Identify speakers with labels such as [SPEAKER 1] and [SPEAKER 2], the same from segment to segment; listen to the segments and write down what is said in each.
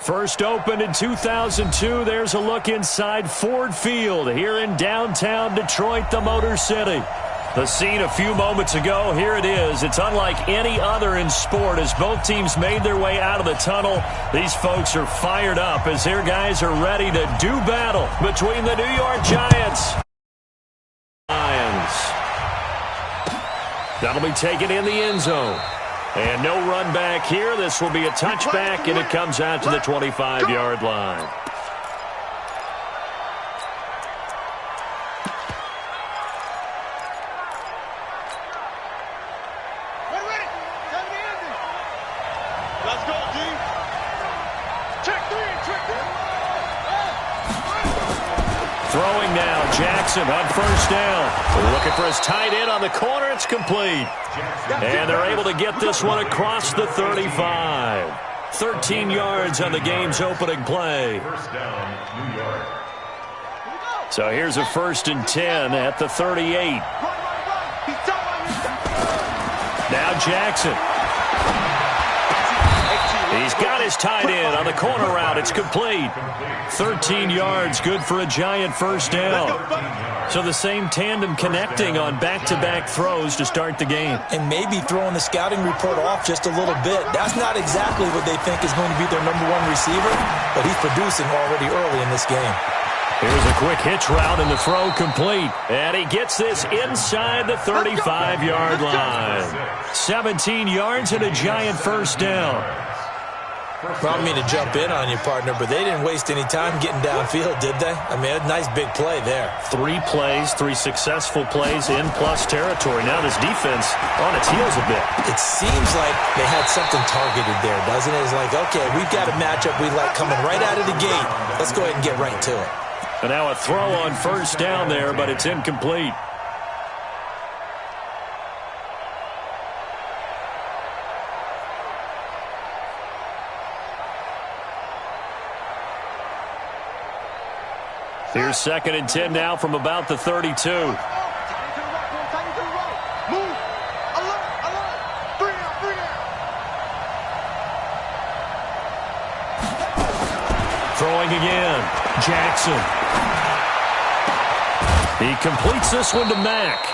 [SPEAKER 1] First opened in 2002, there's a look inside Ford Field here in downtown Detroit, the Motor City. The scene a few moments ago, here it is. It's unlike any other in sport as both teams made their way out of the tunnel. These folks are fired up as their guys are ready to do battle between the New York Giants and Lions. That'll be taken in the end zone. And no run back here. This will be a touchback, and it comes out to the 25-yard line.
[SPEAKER 2] Let's go, D. Check three.
[SPEAKER 1] Throwing now, Jackson on first down. Looking for his tight end on the corner. It's complete. And they're able to get this one across the 35. 13 yards on the game's opening play. So here's a 1st and 10 at the 38. Now Jackson. He's got his tight end on the corner route. It's complete. 13 yards, good for a Giant first down. So the same tandem connecting on back-to-back throws to start the game.
[SPEAKER 3] And maybe throwing the scouting report off just a little bit. That's not exactly what they think is going to be their #1 receiver, but he's producing already early in this game.
[SPEAKER 1] Here's a quick hitch route and the throw complete. And he gets this inside the 35-yard line. 17 yards and a Giant first down.
[SPEAKER 3] Well, I don't mean to jump in on you, partner, but they didn't waste any time getting downfield, did they? I mean, a nice big play there.
[SPEAKER 1] 3 plays, 3 successful plays in plus territory. Now this defense on its heels a bit.
[SPEAKER 3] It seems like they had something targeted there, doesn't it? It's like, okay, we've got a matchup we like coming right out of the gate. Let's go ahead and get right to it.
[SPEAKER 1] And now a throw on first down there, but it's incomplete. Here's 2nd and 10 now from about the 32.
[SPEAKER 2] Throwing
[SPEAKER 1] again, Jackson. He completes this one to Mack.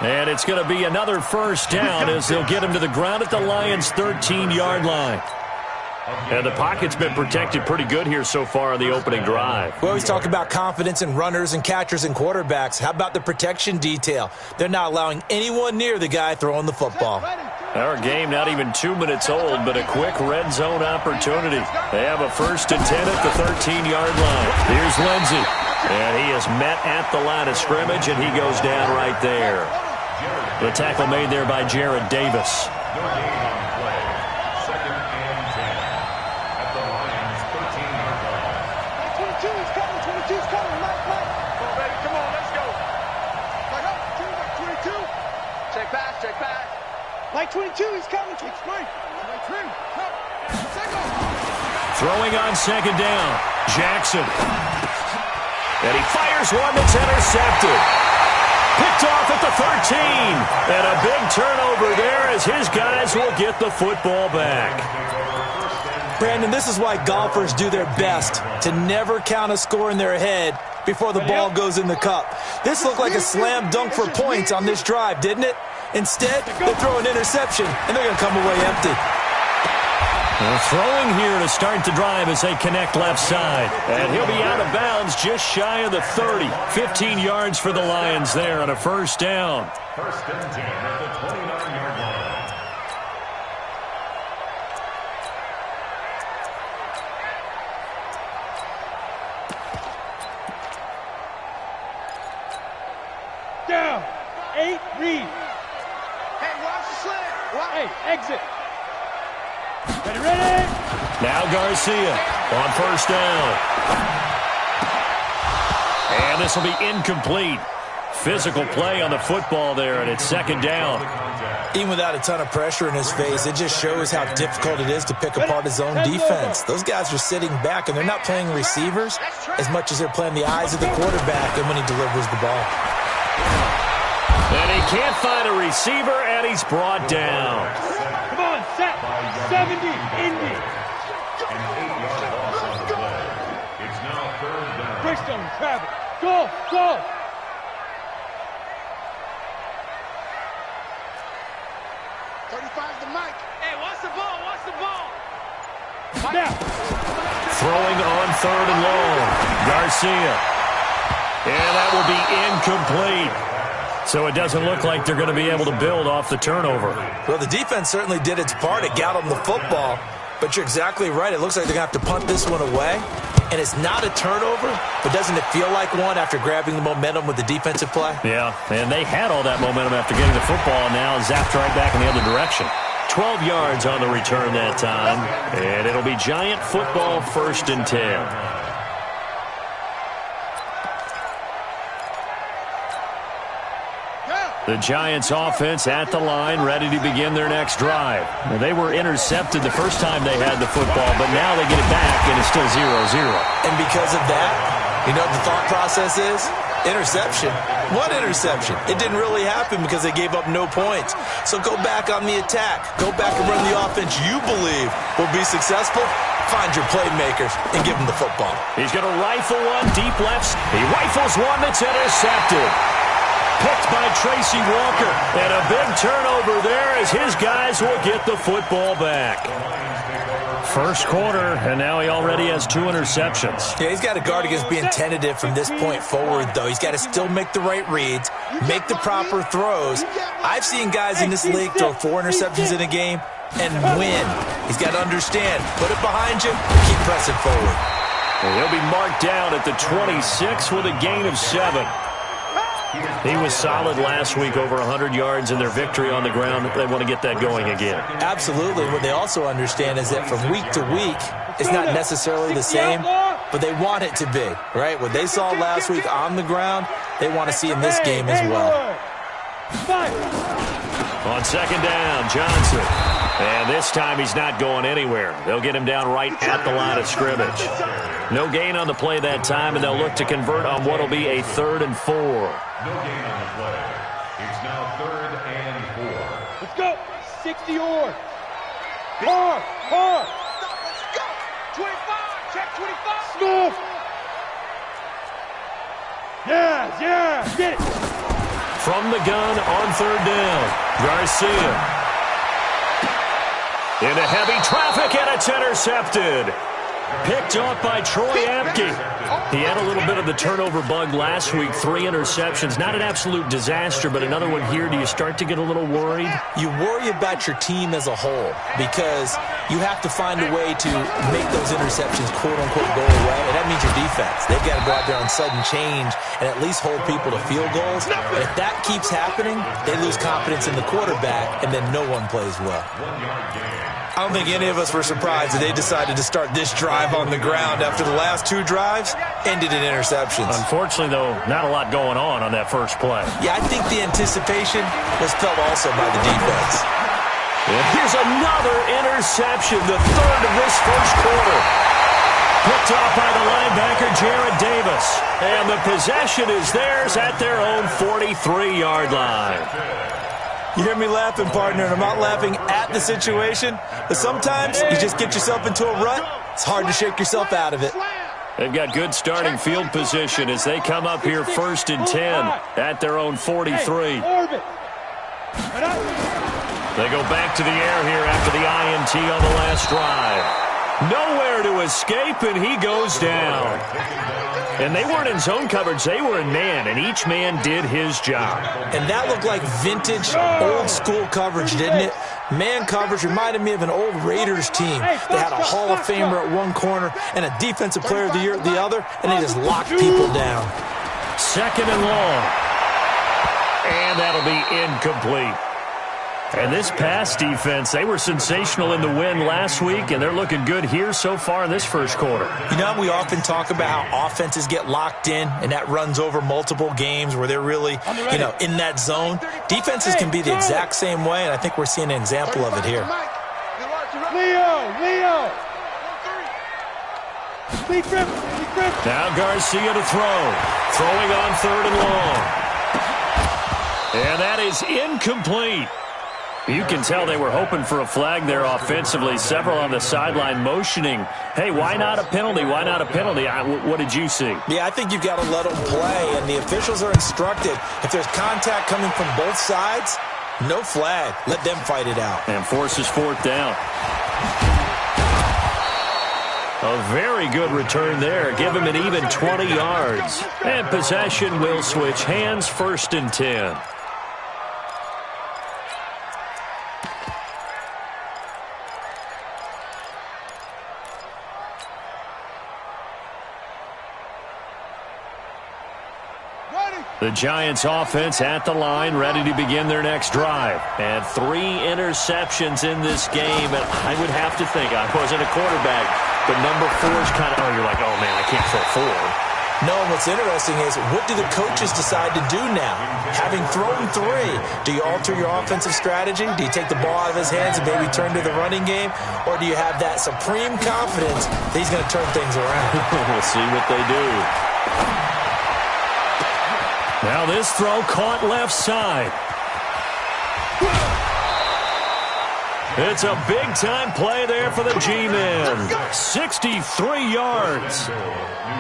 [SPEAKER 1] And it's going to be another first down as they'll get him to the ground at the Lions' 13-yard line. And the pocket's been protected pretty good here so far on the opening drive.
[SPEAKER 3] We always talk about confidence in runners and catchers and quarterbacks. How about the protection detail? They're not allowing anyone near the guy throwing the football.
[SPEAKER 1] Our game not even 2 minutes old, but a quick red zone opportunity. They have a 1st and 10 at the 13-yard line. Here's Lindsey. And he is met at the line of scrimmage, and he goes down right there. The tackle made there by Jared Davis.
[SPEAKER 2] Check back. Like 22, he's coming. Take straight. Like 3.
[SPEAKER 1] Throwing on 2nd down. Jackson. And he fires one that's intercepted. Picked off at the 13. And a big turnover there as his guys will get the football back.
[SPEAKER 3] Brandon, this is why golfers do their best to never count a score in their head before the ball goes in the cup. This looked like a slam dunk for points on this drive, didn't it? Instead, they throw an interception, and they're going to come away empty.
[SPEAKER 1] They're throwing here to start the drive as they connect left side. And he'll be out of bounds just shy of the 30. 15 yards for the Lions there on a first down.
[SPEAKER 4] 1st and 10 at the 29-yard line.
[SPEAKER 2] Down. 8, read. Hey, watch the slant. Hey, exit. Ready.
[SPEAKER 1] Now Garcia on first down. And this will be incomplete. Physical play on the football there, and it's 2nd down.
[SPEAKER 3] Even without a ton of pressure in his face, it just shows how difficult it is to pick apart his own defense. Those guys are sitting back, and they're not playing receivers as much as they're playing the eyes of the quarterback and when he delivers the ball.
[SPEAKER 1] And he can't find a receiver, and he's brought down.
[SPEAKER 2] Come on, set. 70, Indy.
[SPEAKER 4] An 8-yard loss.
[SPEAKER 2] go.
[SPEAKER 5] Hey, what's the ball? What's the ball?
[SPEAKER 2] Now.
[SPEAKER 1] Throwing on 3rd and long. Garcia. And that will be incomplete. So it doesn't look like they're going to be able to build off the turnover.
[SPEAKER 3] Well, the defense certainly did its part. It got them the football. But you're exactly right. It looks like they're going to have to punt this one away. And it's not a turnover, but doesn't it feel like one after grabbing the momentum with the defensive play?
[SPEAKER 1] Yeah, and they had all that momentum after getting the football, and now zapped right back in the other direction. 12 yards on the return that time, and it'll be Giant football, 1st and 10. The Giants offense at the line, ready to begin their next drive. Well, they were intercepted the first time they had the football, but now they get it back, and it's still 0-0.
[SPEAKER 3] And because of that, you know what the thought process is? Interception. What interception? It didn't really happen because they gave up no points. So go back on the attack. Go back and run the offense you believe will be successful. Find your playmakers and give them the football.
[SPEAKER 1] He's going to rifle one deep left. He rifles one that's intercepted. Picked by Tracy Walker. And a big turnover there as his guys will get the football back. First quarter, and now he already has 2 interceptions.
[SPEAKER 3] Yeah, he's got to guard against being tentative from this point forward, though. He's got to still make the right reads, make the proper throws. I've seen guys in this league throw 4 interceptions in a game and win. He's got to understand, put it behind you, keep pressing forward.
[SPEAKER 1] And he'll be marked down at the 26 with a gain of 7. He was solid last week, over 100 yards in their victory on the ground. They want to get that going again.
[SPEAKER 3] Absolutely. What they also understand is that from week to week, it's not necessarily the same, but they want it to be, right? What they saw last week on the ground, they want to see in this game as well.
[SPEAKER 1] On 2nd down, Johnson. And this time he's not going anywhere. They'll get him down right at the line of scrimmage. No gain on the play that time, and they'll look to convert on what will be a 3rd and 4.
[SPEAKER 4] No gain on the play. It's now 3rd and 4.
[SPEAKER 2] Let's go. 60 yards. Hard.
[SPEAKER 5] Let's go. 25. Check 25.
[SPEAKER 2] Smooth. Yeah. Get it.
[SPEAKER 1] From the gun on 3rd down, Garcia. Into heavy traffic, and it's intercepted. Picked off by Troy Apke. He had a little bit of the turnover bug last week, 3 interceptions. Not an absolute disaster, but another one here. Do you start to get a little worried?
[SPEAKER 3] You worry about your team as a whole because you have to find a way to make those interceptions, quote-unquote, go away, and that means your defense. They've got to go out there on sudden change and at least hold people to field goals. And if that keeps happening, they lose confidence in the quarterback, and then no one plays well.
[SPEAKER 4] 1 yard gain.
[SPEAKER 3] I don't think any of us were surprised that they decided to start this drive on the ground after the last 2 drives ended in interceptions.
[SPEAKER 1] Unfortunately, though, not a lot going on that first play.
[SPEAKER 3] Yeah, I think the anticipation was felt also by the defense.
[SPEAKER 1] And here's another interception, the 3rd of this first quarter. Picked off by the linebacker, Jared Davis. And the possession is theirs at their own 43-yard line.
[SPEAKER 3] You hear me laughing, partner, and I'm not laughing at the situation, but sometimes you just get yourself into a rut. It's hard to shake yourself out of it.
[SPEAKER 1] They've got good starting field position as they come up here 1st and 10 at their own 43. They go back to the air here after the INT on the last drive. Nowhere to escape, and he goes down. And they weren't in zone coverage. They were in man, and each man did his job.
[SPEAKER 3] And that looked like vintage, old-school coverage, didn't it? Man coverage reminded me of an old Raiders team. They had a Hall of Famer at one corner and a Defensive Player of the Year at the other, and they just locked people down.
[SPEAKER 1] 2nd and long. And that'll be incomplete. And this pass defense, they were sensational in the win last week, and they're looking good here so far in this first quarter.
[SPEAKER 3] You know, we often talk about how offenses get locked in, and that runs over multiple games where they're really, in that zone. Defenses can be the exact same way, and I think we're seeing an example of it here.
[SPEAKER 2] Leo.
[SPEAKER 1] Now Garcia to throw. Throwing on 3rd and long. And that is incomplete. You can tell they were hoping for a flag there offensively. Several on the sideline motioning, hey, why not a penalty? Why not a penalty? What did you see?
[SPEAKER 3] Yeah, I think you've got to let them play, and the officials are instructed. If there's contact coming from both sides, no flag. Let them fight it out.
[SPEAKER 1] And forces fourth down. A very good return there. Give him an even 20 yards. And possession will switch hands, 1st and 10. The Giants offense at the line, ready to begin their next drive. And 3 interceptions in this game. And I would have to think, I wasn't a quarterback, but number 4 is kind of, you're like, oh, man, I can't throw 4.
[SPEAKER 3] No, what's interesting is, what do the coaches decide to do now? Having thrown 3, do you alter your offensive strategy? Do you take the ball out of his hands and maybe turn to the running game? Or do you have that supreme confidence that he's going to turn things around?
[SPEAKER 1] We'll see what they do. Now this throw caught left side. It's a big-time play there for the G-men. 63 yards.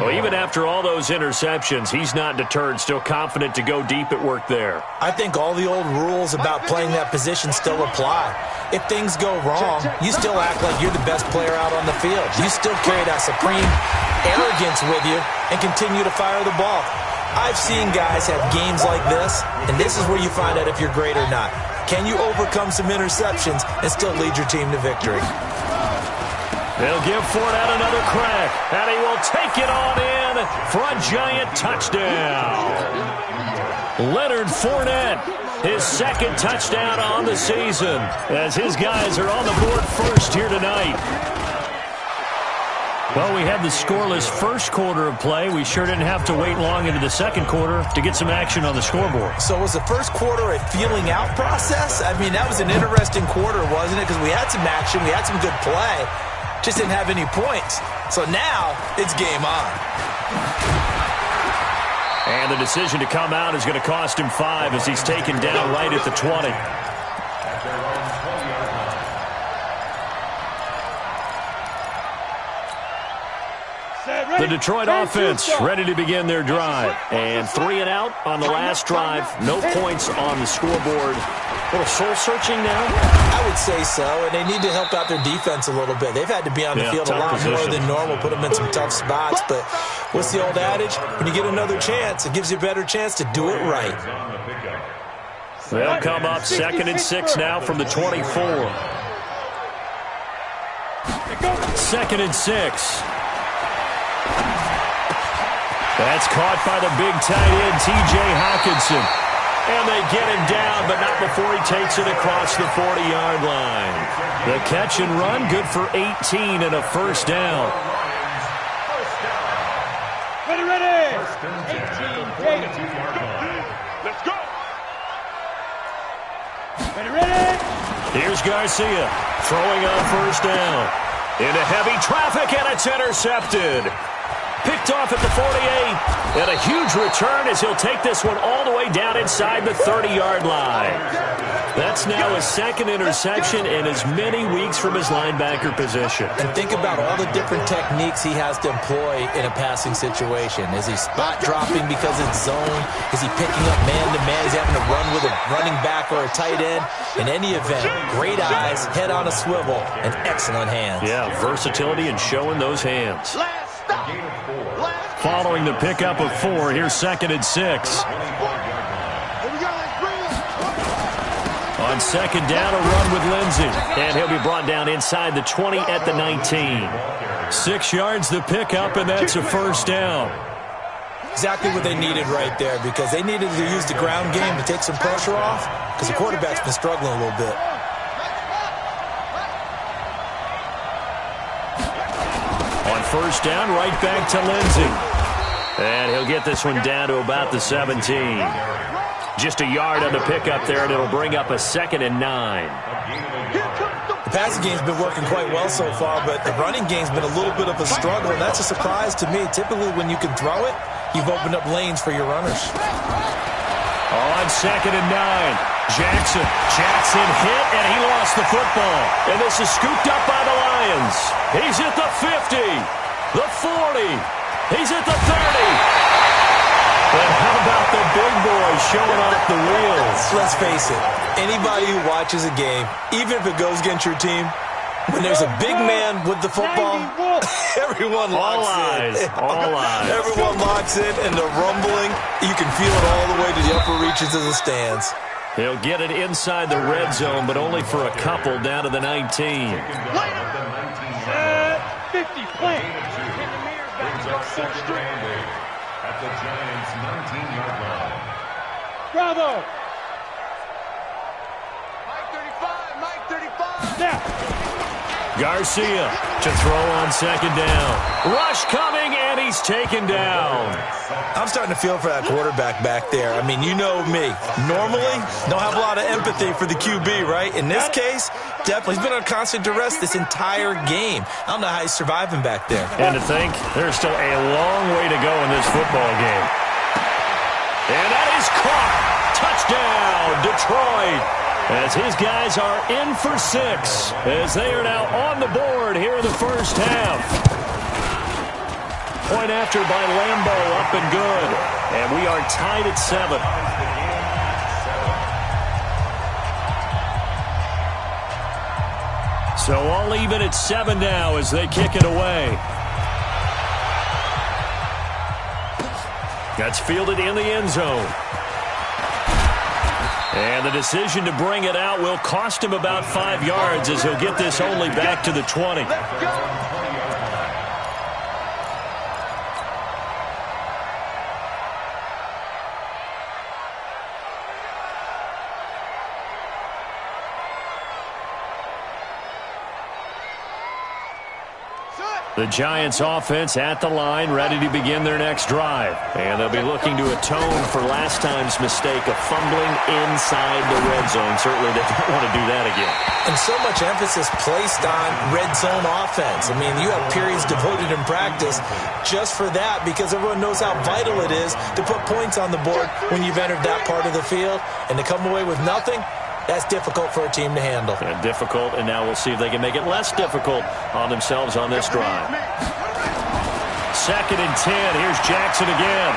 [SPEAKER 1] Well, even after all those interceptions, he's not deterred, still confident to go deep at work there.
[SPEAKER 3] I think all the old rules about playing that position still apply. If things go wrong, you still act like you're the best player out on the field. You still carry that supreme arrogance with you and continue to fire the ball. I've seen guys have games like this, and this is where you find out if you're great or not. Can you overcome some interceptions and still lead your team to victory?
[SPEAKER 1] They'll give Fournette another crack, and he will take it on in for a Giant touchdown. Leonard Fournette, his 2nd touchdown on the season, as his guys are on the board first here tonight. Well, we had the scoreless first quarter of play. We sure didn't have to wait long into the second quarter to get some action on the scoreboard.
[SPEAKER 3] So was the first quarter a feeling out process? I mean, that was an interesting quarter, wasn't it? Because we had some action, we had some good play, just didn't have any points. So now it's game on.
[SPEAKER 1] And the decision to come out is going to cost him 5 as he's taken down right at the 20. The Detroit offense ready to begin their drive. And 3 and out on the last drive. No points on the scoreboard. A little soul-searching now?
[SPEAKER 3] I would say so, and they need to help out their defense a little bit. They've had to be on the field a lot more than normal, put them in some tough spots. But what's the old adage? When you get another chance, it gives you a better chance to do it right.
[SPEAKER 1] They'll come up 2nd and 6 now from the 24. 2nd and 6. That's caught by the big tight end, T.J. Hockenson. And they get him down, but not before he takes it across the 40-yard line. The catch and run, good for 18 and a 1st down.
[SPEAKER 2] Ready. 18, let's go. Ready.
[SPEAKER 1] Here's Garcia throwing on 1st down. Into heavy traffic, and it's intercepted. Picked off at the 48, and a huge return as he'll take this one all the way down inside the 30-yard line. That's now his 2nd interception in as many weeks from his linebacker position.
[SPEAKER 3] And think about all the different techniques he has to employ in a passing situation. Is he spot dropping because it's zone? Is he picking up man-to-man? Is he having to run with a running back or a tight end? In any event, great eyes, head on a swivel, and excellent hands.
[SPEAKER 1] Yeah, versatility and showing those hands. Following the pickup of 4, here's 2nd and 6. On 2nd down, a run with Lindsey. And he'll be brought down inside the 20 at the 19. 6 yards the pickup, and that's a 1st down.
[SPEAKER 3] Exactly what they needed right there, because they needed to use the ground game to take some pressure off, because the quarterback's been struggling a little bit.
[SPEAKER 1] On 1st down, right back to Lindsey. And he'll get this one down to about the 17. Just a yard on the pickup there, and it'll bring up a 2nd and 9.
[SPEAKER 3] The passing game's been working quite well so far, but the running game's been a little bit of a struggle, and that's a surprise to me. Typically, when you can throw it, you've opened up lanes for your runners.
[SPEAKER 1] On 2nd and 9. Jackson hit, and he lost the football. And this is scooped up by the Lions. He's at the 50, the 40. He's at the 30. And how about the big boys showing off the wheels?
[SPEAKER 3] Let's face it, anybody who watches a game, even if it goes against your team, when there's a big man with the football, everyone locks in.
[SPEAKER 1] All eyes.
[SPEAKER 3] Everyone locks in, and the rumbling, you can feel it all the way to the upper reaches of the stands.
[SPEAKER 1] He'll get it inside the red zone, but only for a couple down to the 19.
[SPEAKER 2] 50, plant.
[SPEAKER 4] Brings up second and 8 at the Giants' 19-yard line.
[SPEAKER 2] Bravo.
[SPEAKER 5] Mike 35.
[SPEAKER 2] Now.
[SPEAKER 1] Garcia to throw on second down. Rush coming, and he's taken down.
[SPEAKER 3] I'm starting to feel for that quarterback back there. I mean, you know me. Normally, don't have a lot of empathy for the QB, right? In this case, definitely. He's been on constant duress this entire game. I don't know how he's surviving back there.
[SPEAKER 1] And to think, there's still a long way to go in this football game. And that is caught. Touchdown, Detroit. As his guys are in for 6, as they are now on the board here in the first half. Point after by Lambo, up and good. And we are tied at 7. So all even at 7 now as they kick it away. That's fielded in the end zone. And the decision to bring it out will cost him about 5 yards as he'll get this only back to the 20. The Giants offense at the line, ready to begin their next drive. And they'll be looking to atone for last time's mistake of fumbling inside the red zone. Certainly they don't want to do that again.
[SPEAKER 3] And so much emphasis placed on red zone offense. I mean, you have periods devoted in practice just for that because everyone knows how vital it is to put points on the board when you've entered that part of the field. And to come away with nothing, that's difficult for a team to handle.
[SPEAKER 1] And difficult, and now we'll see if they can make it less difficult on themselves on this drive. 2nd and 10. Here's Jackson again.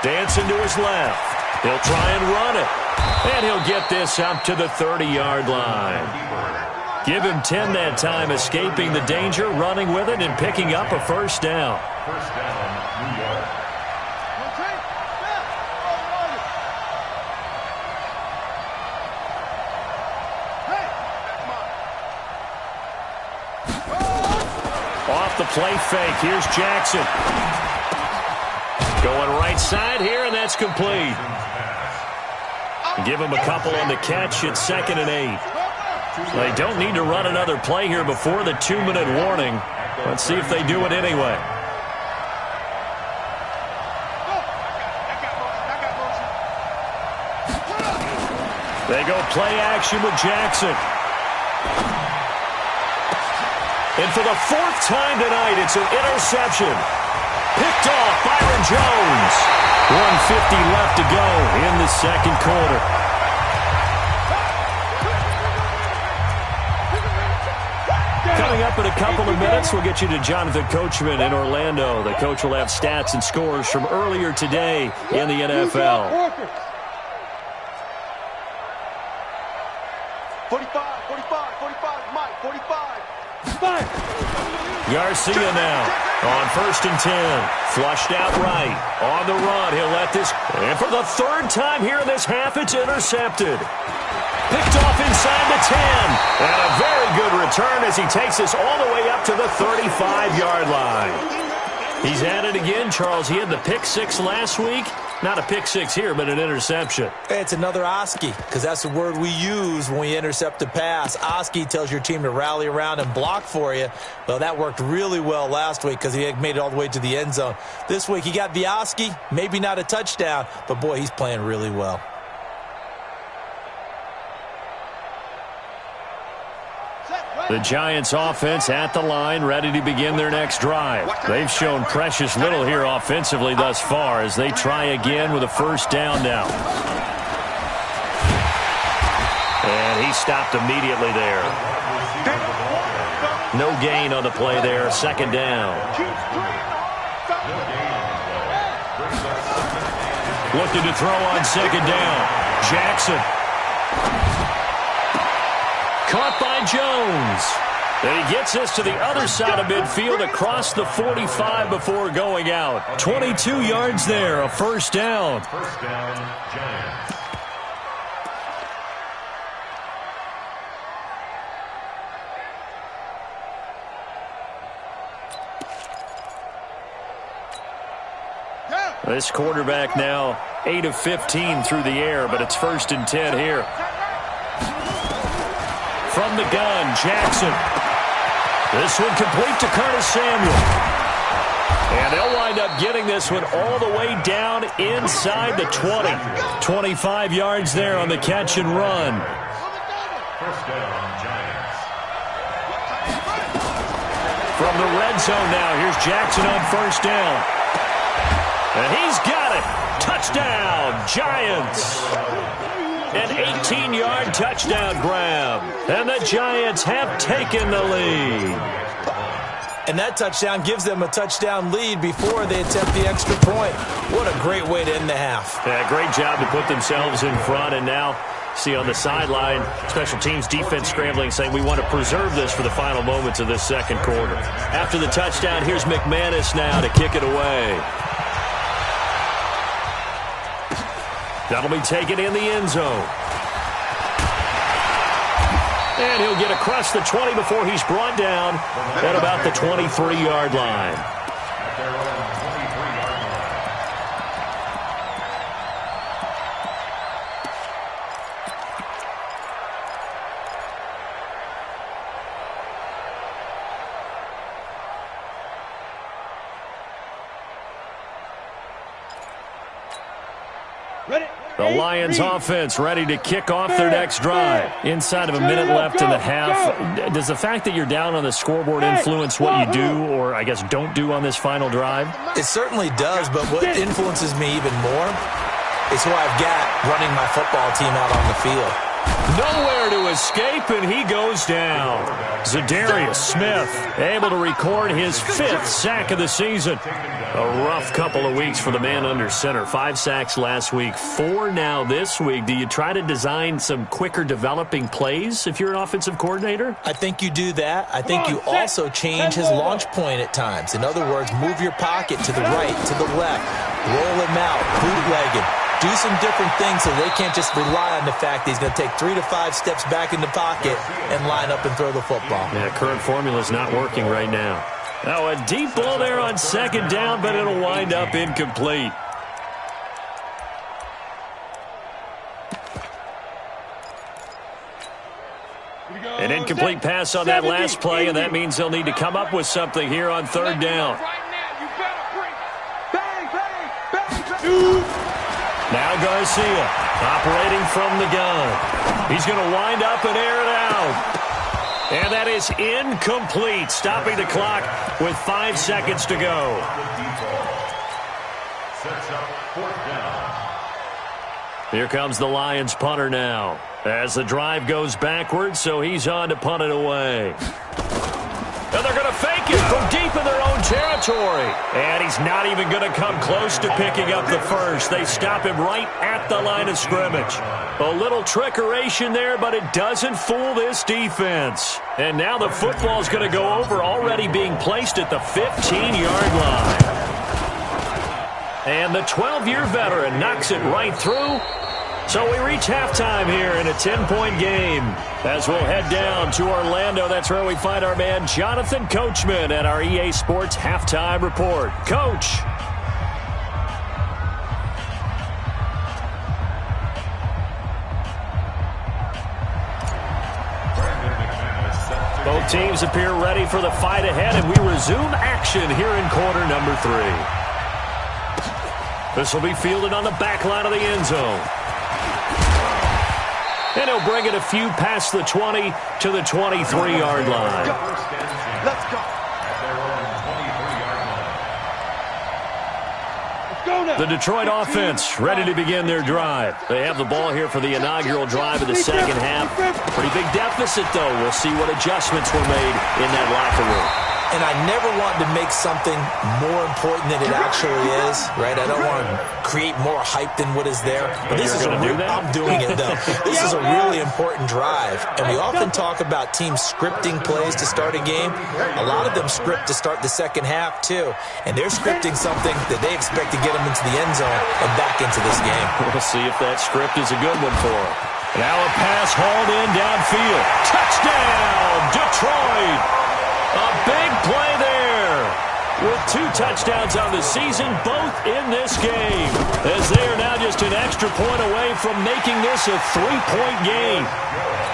[SPEAKER 1] Dancing to his left. He'll try and run it. And he'll get this up to the 30-yard line. Give him 10 that time, escaping the danger, running with it, and picking up a first down.
[SPEAKER 4] First down, New York.
[SPEAKER 1] Off the play fake, here's Jackson. Going right side here, and that's complete. Give him a couple on the catch. It's 2nd and 8. They don't need to run another play here before the 2-minute warning. Let's see if they do it anyway. They go play action with Jackson. And for the 4th time tonight, it's an interception. Picked off Byron Jones. 1:50 left to go in the second quarter. Coming up in a couple of minutes, we'll get you to Jonathan Coachman in Orlando. The coach will have stats and scores from earlier today in the NFL.
[SPEAKER 5] 45, Mike, 45.
[SPEAKER 1] Garcia now on 1st and 10. Flushed out right. On the run, he'll let this. And for the 3rd time here in this half, it's intercepted. Picked off inside the 10. And a very good return as he takes this all the way up to the 35-yard line. He's at it again, Charles. He had the pick 6 last week. Not a pick 6 here, but an interception.
[SPEAKER 3] It's another Oski, because that's the word we use when we intercept a pass. Oski tells your team to rally around and block for you. Well, that worked really well last week because he made it all the way to the end zone. This week, he got the Oski, maybe not a touchdown, but, boy, he's playing really well.
[SPEAKER 1] The Giants offense at the line, ready to begin their next drive. They've shown precious little here offensively thus far as they try again with a first down now. And he stopped immediately there. No gain on the play there. Second down. Looking to throw on second down. Jackson. Caught by Jones. And he gets this to the other side of midfield across the 45 before going out. 22 yards there, a first down.
[SPEAKER 4] First down, Giants.
[SPEAKER 1] This quarterback now 8 of 15 through the air, but it's 1st and 10 here. From the gun, Jackson. This one complete to Curtis Samuel. And they'll wind up getting this one all the way down inside the 20. 25 yards there on the catch and run.
[SPEAKER 4] First down, Giants.
[SPEAKER 1] From the red zone now, here's Jackson on first down. And he's got it. Touchdown, Giants. An 18-yard touchdown grab. And the Giants have taken the lead.
[SPEAKER 3] And that touchdown gives them a touchdown lead before they attempt the extra point. What a great way to end the half.
[SPEAKER 1] Yeah, great job to put themselves in front. And now, see on the sideline, special teams defense scrambling, saying we want to preserve this for the final moments of this second quarter. After the touchdown, here's McManus now to kick it away. That'll be taken in the end zone. And he'll get across the 20 before he's brought down at about the 23-yard line.
[SPEAKER 4] At their own 23-yard
[SPEAKER 2] Ready?
[SPEAKER 1] The Lions offense ready to kick off their next drive. Inside of a minute left in the half. Does the fact that you're down on the scoreboard influence what you do or, I guess, don't do on this final drive?
[SPEAKER 3] It certainly does, but what influences me even more is who I've got running my football team out on the field.
[SPEAKER 1] Nowhere to escape, and he goes down. Zadarius Smith able to record his 5th sack of the season. A rough couple of weeks for the man under center. 5 sacks last week, 4 now this week. Do you try to design some quicker developing plays if you're an offensive coordinator?
[SPEAKER 3] I think you do that. I think you also change his launch point at times. In other words, move your pocket to the right, to the left, roll him out, bootleg him. Do some different things so they can't just rely on the fact that he's going to take 3 to 5 steps back in the pocket and line up and throw the football.
[SPEAKER 1] Yeah, current formula's not working right now. Now a deep ball there on second down, but it'll wind up incomplete. An incomplete pass on that last play, and that means they'll need to come up with something here on third down. Now Garcia, operating from the gun. He's going to wind up and air it out. And that is incomplete, stopping the clock with 5 seconds to go.
[SPEAKER 4] Sets up 4th down.
[SPEAKER 1] Here comes the Lions punter now. As the drive goes backwards, so he's on to punt it away. And they're going to fake it from deep in their own territory. And he's not even going to come close to picking up the first. They stop him right at the line of scrimmage. A little trickeration there, but it doesn't fool this defense. And now the football's going to go over, already being placed at the 15-yard line. And the 12-year veteran knocks it right through. So we reach halftime here in a 10-point game. As we'll head down to Orlando, that's where we find our man Jonathan Coachman at our EA Sports Halftime Report. Coach. Both teams appear ready for the fight ahead, and we resume action here in quarter number 3. This will be fielded on the back line of the end zone. And he'll bring it a few past the 20 to the 23-yard line.
[SPEAKER 2] Let's go.
[SPEAKER 4] At their own 23-yard line.
[SPEAKER 2] Let's go
[SPEAKER 1] The Detroit offense ready to begin their drive. They have the ball here for the inaugural drive of the second half. Pretty big deficit, though. We'll see what adjustments were made in that locker room.
[SPEAKER 3] And I never want to make something more important than it actually is, right? I don't want to create more hype than what is there. But this is I'm doing it, though. This is a really important drive. And we often talk about teams scripting plays to start a game. A lot of them script to start the second half, too. And they're scripting something that they expect to get them into the end zone and back into this game.
[SPEAKER 1] We'll see if that script is a good one for them. Now a pass hauled in downfield. Touchdown, Detroit! A big play there with 2 touchdowns on the season, both in this game, as they are now just an extra point away from making this a 3-point game.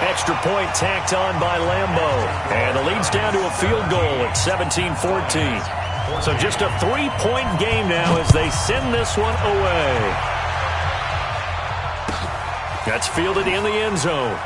[SPEAKER 1] Extra point tacked on by Lambo, and the lead's down to a field goal at 17-14. So just a 3-point game now as they send this one away. That's fielded in the end zone.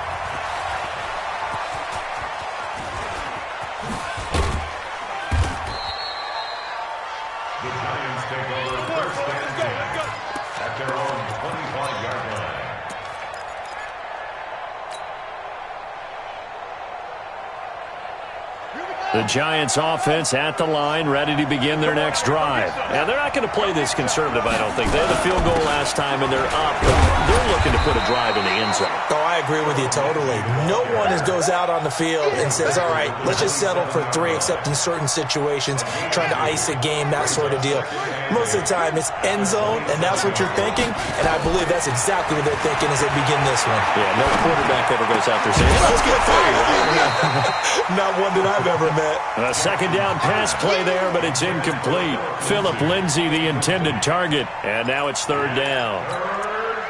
[SPEAKER 1] The Giants offense at the line, ready to begin their next drive. Now, they're not going to play this conservative, I don't think. They had a field goal last time, and they're up. But they're looking to put a drive in the end zone.
[SPEAKER 3] Oh, I agree with you totally. No one goes out on the field and says, all right, let's just settle for 3, except in certain situations, trying to ice a game, that sort of deal. Most of the time, it's end zone, and that's what you're thinking. And I believe that's exactly what they're thinking as they begin this one.
[SPEAKER 1] Yeah, no quarterback ever goes out there saying, hey, let's get 3, right?
[SPEAKER 3] Not one that I've ever met.
[SPEAKER 1] A second down pass play there, but it's incomplete. Phillip Lindsay, the intended target. And now it's third down.
[SPEAKER 4] Third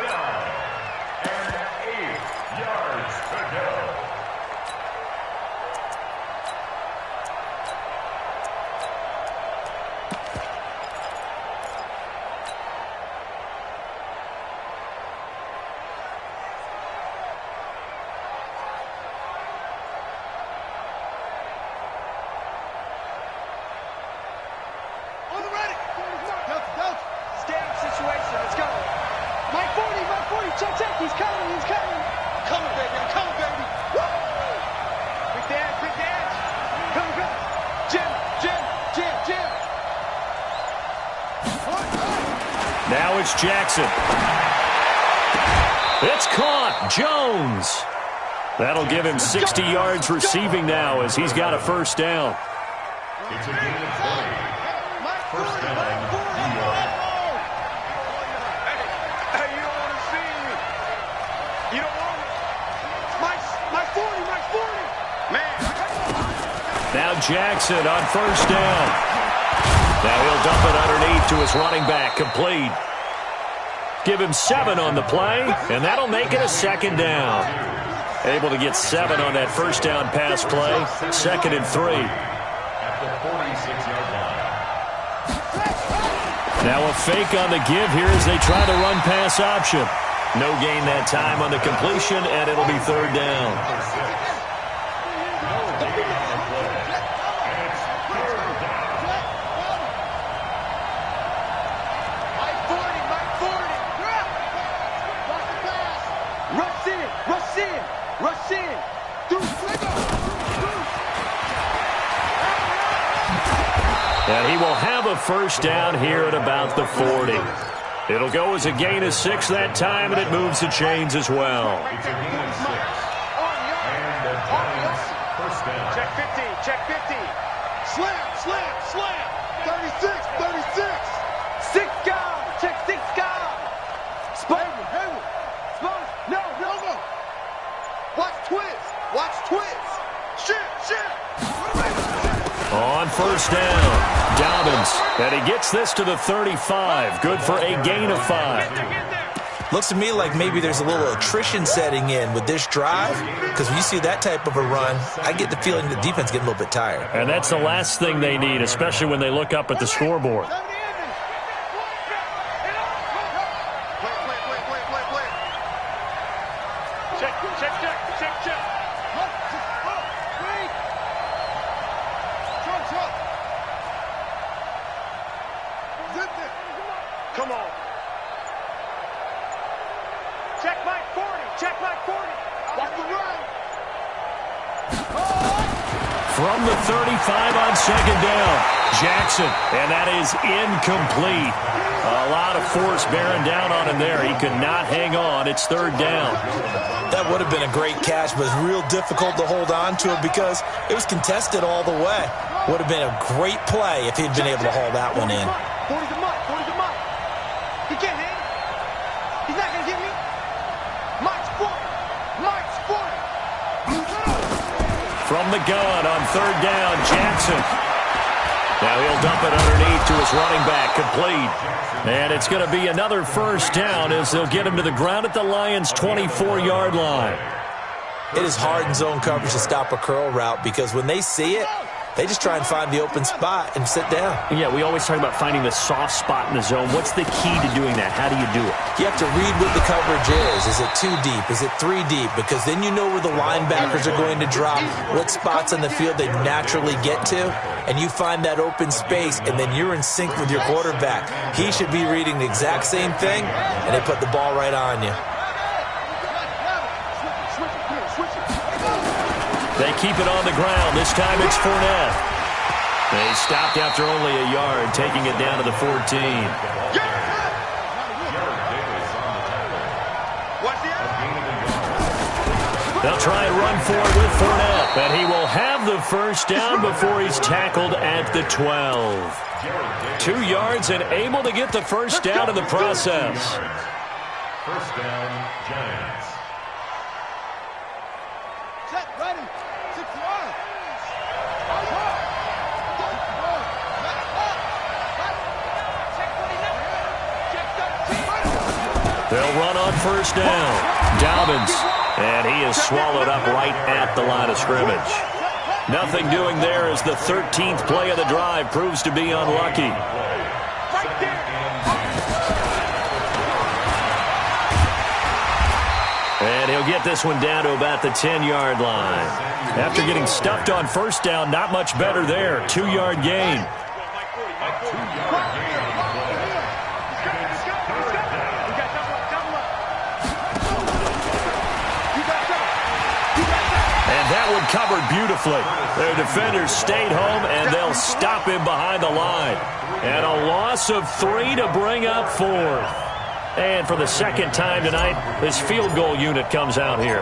[SPEAKER 4] down. And 8 yards to go.
[SPEAKER 1] Now it's Jackson. It's caught. Jones. That'll give him 60 yards receiving now as he's got a first down.
[SPEAKER 4] It's a gain of 20. First down, New York.
[SPEAKER 5] Hey, you don't want to see me. You don't want me. My 40. Man.
[SPEAKER 1] Now Jackson on first down. Now he'll dump it underneath to his running back, complete. Give him 7 on the play, and that'll make it a second down. Able to get 7 on that first down pass play. 2nd and 3.
[SPEAKER 4] At the 46-yard line.
[SPEAKER 1] Now a fake on the give here as they try to run pass option. No gain that time on the completion, and it'll be third down. And he will have a first down here at about the 40. It'll go as a gain of 6 that time, and it moves the chains as well.
[SPEAKER 4] It's a gain of 6. And the Giants first down.
[SPEAKER 5] Check 50. Check 50. Slam. 36. 6 guys. Check 6 guys. Hayward. No. Watch twist. Shit.
[SPEAKER 1] On first down, Dobbins, and he gets this to the 35. Good for a gain of 5.
[SPEAKER 3] Looks to me like maybe there's a little attrition setting in with this drive, because when you see that type of a run, I get the feeling the defense getting a little bit tired.
[SPEAKER 1] And that's the last thing they need, especially when they look up at the scoreboard.
[SPEAKER 5] Check. Come on. Check my 40. Check my 40. Watch the run.
[SPEAKER 1] From the 35 on second down, Jackson, and that is incomplete. A lot of force bearing down on him there. He could not hang on. It's third down.
[SPEAKER 3] That would have been a great catch, but it's real difficult to hold on to it because it was contested all the way. Would have been a great play if he'd been able to haul that one in.
[SPEAKER 5] 40's a mutt. 40's a mutt. He can't hang. He's not going to get me. Mike's 40. Mike's 40.
[SPEAKER 1] From the gun on third down, Jackson. Now he'll dump it underneath to his running back, complete. And it's going to be another first down as they'll get him to the ground at the Lions' 24-yard line.
[SPEAKER 3] It is hard in zone coverage to stop a curl route because when they see it, they just try and find the open spot and sit down.
[SPEAKER 1] Yeah, we always talk about finding the soft spot in the zone. What's the key to doing that? How do you do it?
[SPEAKER 3] You have to read what the coverage is. Is it 2 deep? Is it 3 deep? Because then you know where the linebackers are going to drop, what spots on the field they naturally get to, and you find that open space, and then you're in sync with your quarterback. He should be reading the exact same thing, and they put the ball right on you.
[SPEAKER 1] They keep it on the ground. This time it's Fournette. They stopped after only a yard, taking it down to the 14. They'll try and run for it with Fournette, and he will have the first down before he's tackled at the 12. 2 yards and able to get the first down in the process.
[SPEAKER 4] First down, Giants.
[SPEAKER 2] Set, ready. 6 yards.
[SPEAKER 1] They'll run on first down. Dobbins, and he is swallowed up right at the line of scrimmage. Nothing doing there as the 13th play of the drive proves to be unlucky. And he'll get this one down to about the 10-yard line. After getting stuffed on first down, not much better there. 2-yard gain. And that one covered beautifully. Their defenders stayed home, and they'll stop him behind the line. And a loss of 3 to bring up 4th. And for the second time tonight, this field goal unit comes out here.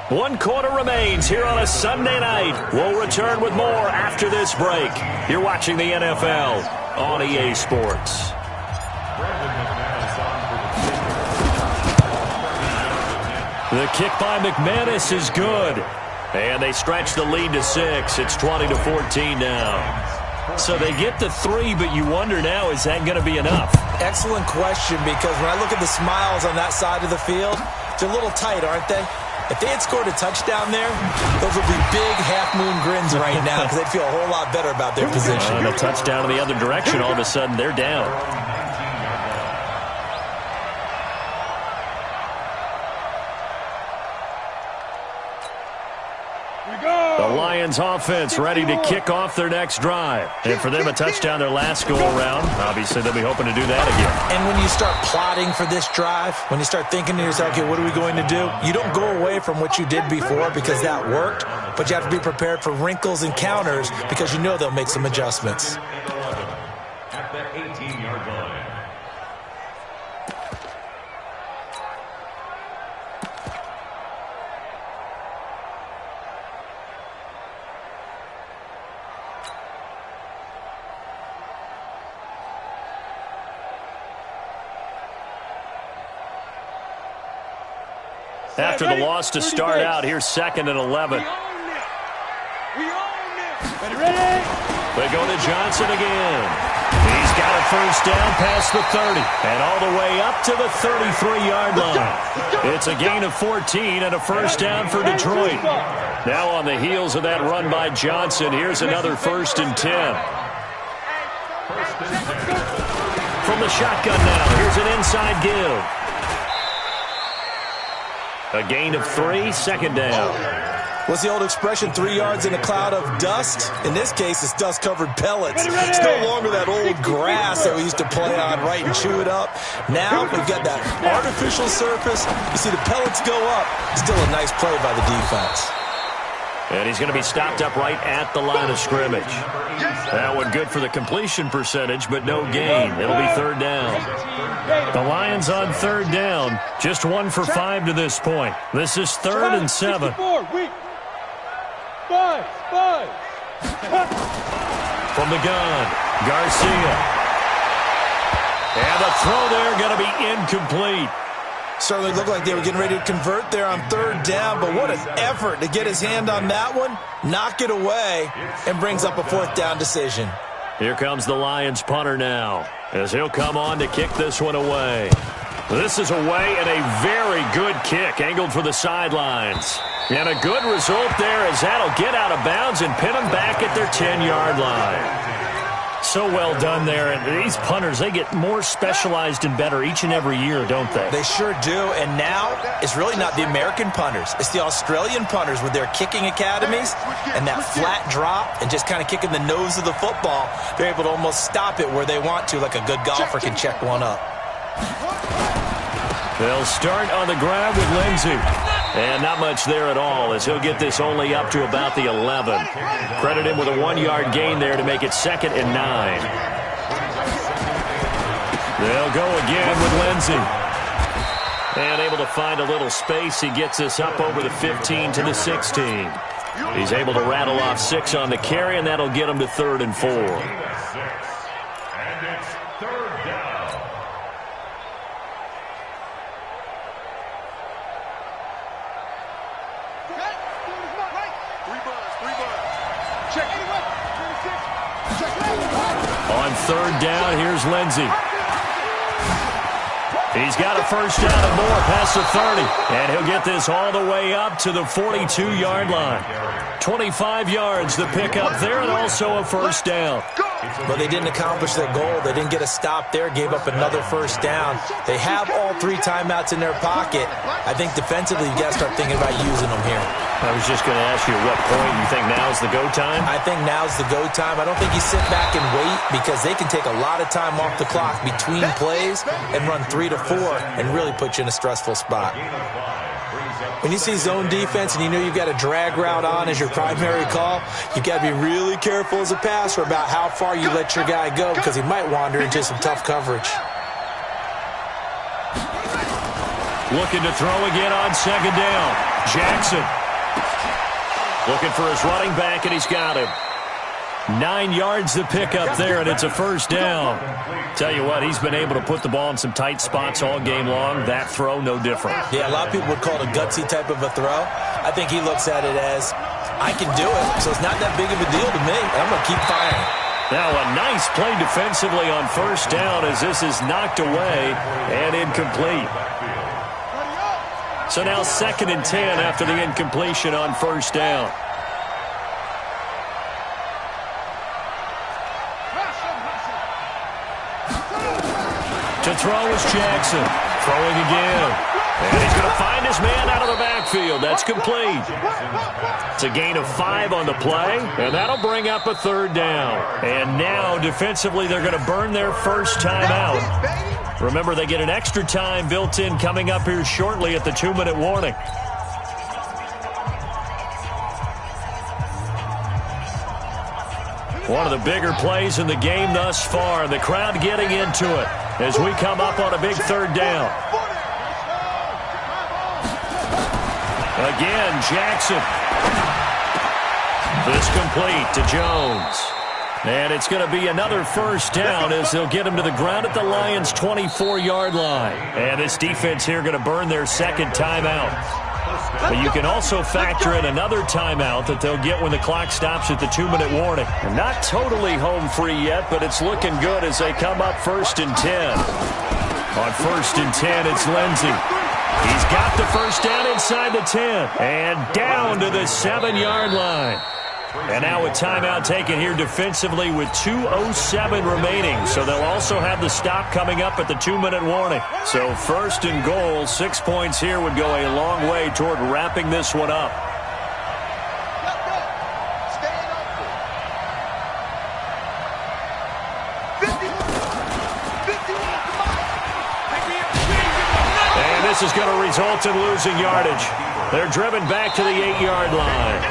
[SPEAKER 1] One quarter remains here on a Sunday night. We'll return with more after this break. You're watching the NFL on EA Sports. The kick by McManus is good. And they stretch the lead to 6. It's 20-14 now. So they get the 3, but you wonder now, is that going to be enough?
[SPEAKER 3] Excellent question, because when I look at the smiles on that side of the field, they're a little tight, aren't they? If they had scored a touchdown there, those would be big half-moon grins right now because they'd feel a whole lot better about their position.
[SPEAKER 1] And a touchdown in the other direction, all of a sudden they're down. The Lions offense ready to kick off their next drive. And for them, a touchdown their last go-around. Obviously, they'll be hoping to do that again.
[SPEAKER 3] And when you start plotting for this drive, when you start thinking to yourself, okay, what are we going to do? You don't go away from what you did before because that worked, but you have to be prepared for wrinkles and counters because you know they'll make some adjustments.
[SPEAKER 4] At the 18-yard line.
[SPEAKER 1] After the loss to start out, here's 2nd and 11.
[SPEAKER 5] We own it.
[SPEAKER 2] Ready?
[SPEAKER 1] They go to Johnson again. He's got a first down past the 30 and all the way up to the 33-yard line. It's a gain of 14 and a first down for Detroit. Now on the heels of that run by Johnson, here's another 1st and 10. from the shotgun now. Here's an inside give. A gain of 3, second down.
[SPEAKER 3] What's the old expression, 3 yards in a cloud of dust? In this case, it's dust-covered pellets. It's no longer that old grass that we used to play on, right, and chew it up. Now we've got that artificial surface. You see the pellets go up. Still a nice play by the defense.
[SPEAKER 1] And he's going to be stopped up right at the line of scrimmage. That one good for the completion percentage, but no gain. It'll be third down. The Lions on third down. Just 1 for 5 to this point. This is 3rd and 7.
[SPEAKER 2] 5.
[SPEAKER 1] From the gun, Garcia. And the throw there going to be incomplete.
[SPEAKER 3] Certainly looked like they were getting ready to convert there on third down, but what an effort to get his hand on that one, knock it away, and brings up a 4th down decision.
[SPEAKER 1] Here comes the Lions punter now, as he'll come on to kick this one away. This is away and a very good kick, angled for the sidelines. And a good result there as that'll get out of bounds and pin them back at their 10-yard line. So well done there. And these punters, they get more specialized and better each and every year, don't they?
[SPEAKER 3] They sure do. And now it's really not the American punters. It's the Australian punters with their kicking academies and that flat drop and just kind of kicking the nose of the football. They're able to almost stop it where they want to, like a good golfer can check one up.
[SPEAKER 1] They'll start on the ground with Lindsey. And not much there at all as he'll get this only up to about the 11. Credit him with a 1-yard gain there to make it 2nd and 9. They'll go again with Lindsey. And able to find a little space. He gets this up over the 15 to the 16. He's able to rattle off 6 on the carry, and that'll get him to 3rd and 4.
[SPEAKER 4] And it's 3rd down.
[SPEAKER 1] On 3rd down, here's Lindsey. He's got a first down and more past the 30. And he'll get this all the way up to the 42-yard line. 25 yards to pick up there and also a first down.
[SPEAKER 3] But they didn't accomplish their goal. They didn't get a stop there, gave up another first down. They have all 3 timeouts in their pocket. I think defensively you got to start thinking about using them here.
[SPEAKER 1] I was just going to ask you at what point you think now's the go time?
[SPEAKER 3] I think now's the go time. I don't think you sit back and wait because they can take a lot of time off the clock between plays and run 3 to 4 and really put you in a stressful spot. When you see zone defense and you know you've got a drag route on as your primary call, you've got to be really careful as a passer about how far you let your guy go because he might wander into some tough coverage.
[SPEAKER 1] Looking to throw again on 2nd down. Jackson. Looking for his running back, and he's got him. 9 yards to pick up there, and it's a first down. Tell you what, he's been able to put the ball in some tight spots all game long. That throw, no different.
[SPEAKER 3] Yeah, a lot of people would call it a gutsy type of a throw. I think he looks at it as, I can do it, so it's not that big of a deal to me. I'm going to keep firing.
[SPEAKER 1] Now a nice play defensively on first down as this is knocked away and incomplete. So now 2nd and 10 after the incompletion on first down. To throw is Jackson. Throwing again. And he's going to find his man out of the backfield. That's complete. It's a gain of 5 on the play, and that'll bring up a 3rd down. And now defensively they're going to burn their first timeout. Remember, they get an extra time built in coming up here shortly at the 2-minute warning. One of the bigger plays in the game thus far. The crowd getting into it as we come up on a big 3rd down. Again, Jackson. This complete to Jones. And it's going to be another first down as they'll get him to the ground at the Lions' 24-yard line. And this defense here going to burn their 2nd timeout. But you can also factor in another timeout that they'll get when the clock stops at the 2-minute warning. And not totally home free yet, but it's looking good as they come up 1st and 10. On 1st and 10, it's Lindsey. He's got the first down inside the 10 and down to the 7-yard line. And now a timeout taken here defensively with 2:07 remaining. So they'll also have the stop coming up at the 2-minute warning. So first and goal, 6 points here would go a long way toward wrapping this one up. And this is going to result in losing yardage. They're driven back to the 8-yard line.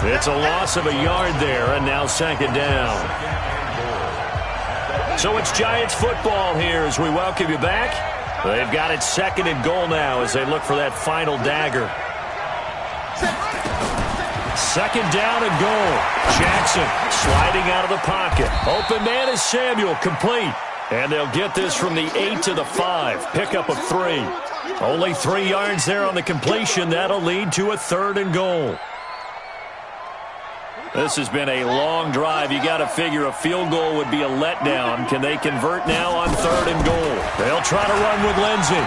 [SPEAKER 1] It's a loss of a yard there, and now second down. So it's Giants football here as we welcome you back. They've got it second and goal now as they look for that final dagger. Second down and goal. Jackson sliding out of the pocket. Open man is Samuel, complete. And they'll get this from the 8 to the 5. Pickup of 3. Only 3 yards there on the completion. That'll lead to a third and goal. This has been a long drive. You got to figure a field goal would be a letdown. Can they convert now on third and goal? They'll try to run with Lindsey.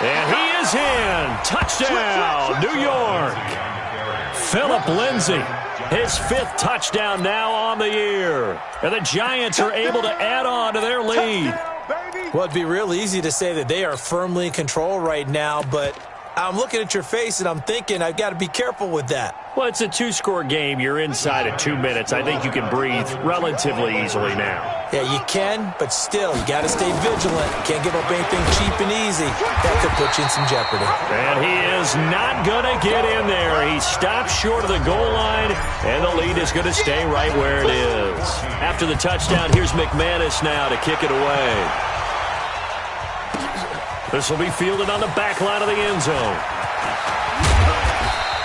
[SPEAKER 1] And he is in. Touchdown, New York. Philip Lindsey, his 5th touchdown now on the year. And the Giants are able to add on to their lead.
[SPEAKER 3] Well, it'd be real easy to say that they are firmly in control right now, but I'm looking at your face and I'm thinking I've got to be careful with that.
[SPEAKER 1] Well, it's a 2-score game. You're inside of 2 minutes. I think you can breathe relatively easily now.
[SPEAKER 3] Yeah, you can, but still, you got to stay vigilant. Can't give up anything cheap and easy. That could put you in some jeopardy.
[SPEAKER 1] And he is not going to get in there. He stops short of the goal line, and the lead is going to stay right where it is. After the touchdown, here's McManus now to kick it away. This will be fielded on the back line of the end zone.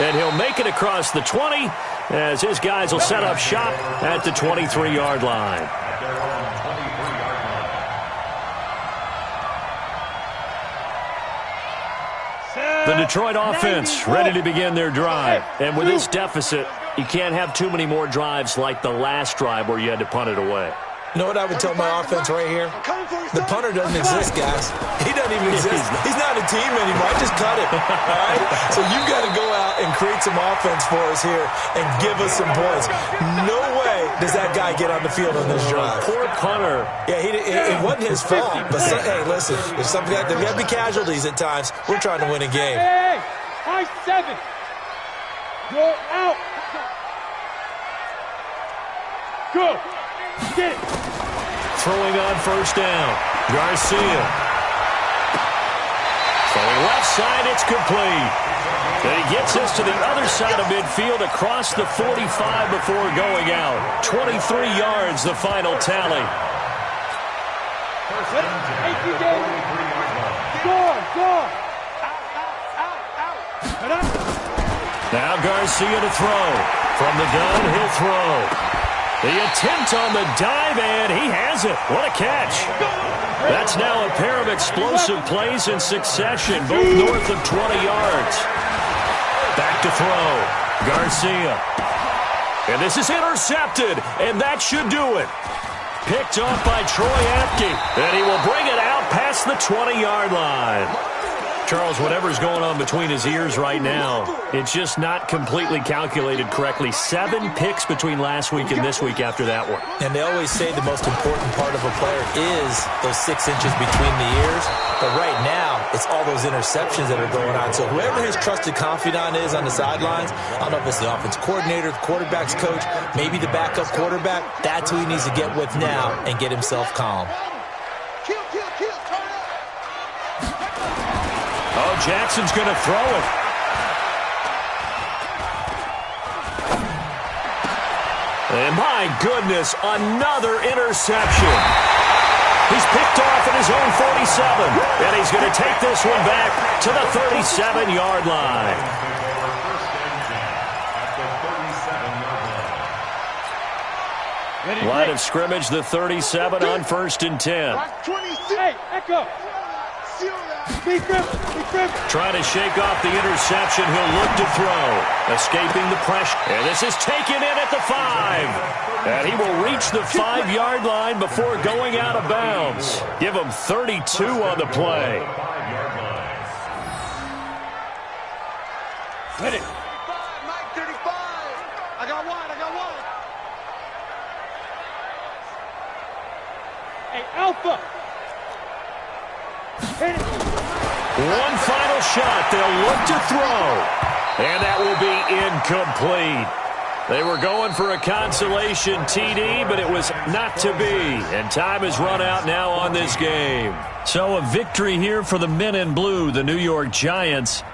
[SPEAKER 1] And he'll make it across the 20 as his guys will set up shop at the 23-yard line. The Detroit offense ready to begin their drive. And with this deficit, you can't have too many more drives like the last drive where you had to punt it away.
[SPEAKER 3] You know what I would tell my offense right here? The punter doesn't exist, guys. He doesn't even exist. He's not a team anymore. I just cut him. All right? So you've got to go out and create some offense for us here and give us some points. No way does that guy get on the field on this drive.
[SPEAKER 1] Poor punter.
[SPEAKER 3] Yeah, it wasn't his fault. But hey, listen, there's something there's got to be casualties at times. We're trying to win a game.
[SPEAKER 2] Hey, high 7. You're out. Go. Get it.
[SPEAKER 1] Throwing on first down. Garcia. Throwing left side, it's complete. And he gets us to the other side of midfield across the 45 before going out. 23 yards, the final tally. Now Garcia to throw. From the gun, he'll throw. The attempt on the dive, and he has it. What a catch. That's now a pair of explosive plays in succession, both north of 20 yards. Back to throw. Garcia. And this is intercepted, and that should do it. Picked off by Troy Apke, and he will bring it out past the 20-yard line. Charles, whatever's going on between his ears right now, it's just not completely calculated correctly. 7 picks between last week and this week after that one.
[SPEAKER 3] And they always say the most important part of a player is those 6 inches between the ears. But right now, it's all those interceptions that are going on. So whoever his trusted confidant is on the sidelines, I don't know if it's the offense coordinator, the quarterback's coach, maybe the backup quarterback, that's who he needs to get with now and get himself calm.
[SPEAKER 1] Oh, Jackson's going to throw it. And my goodness, another interception. He's picked off at his own 47, and he's going to take this one back to the 37-yard line. Line of scrimmage, the 37 on 1st and 10.
[SPEAKER 2] Hey, echo.
[SPEAKER 1] Trying to shake off the interception. He'll look to throw. Escaping the pressure. And this is taken in at the 5. And he will reach the 5-yard line before going out of bounds. Give him 32 on the play.
[SPEAKER 2] Hit it. Hey, Alpha. Hit it.
[SPEAKER 1] One final shot. They'll look to throw. And that will be incomplete. They were going for a consolation TD, but it was not to be. And time has run out now on this game. So a victory here for the men in blue, the New York Giants.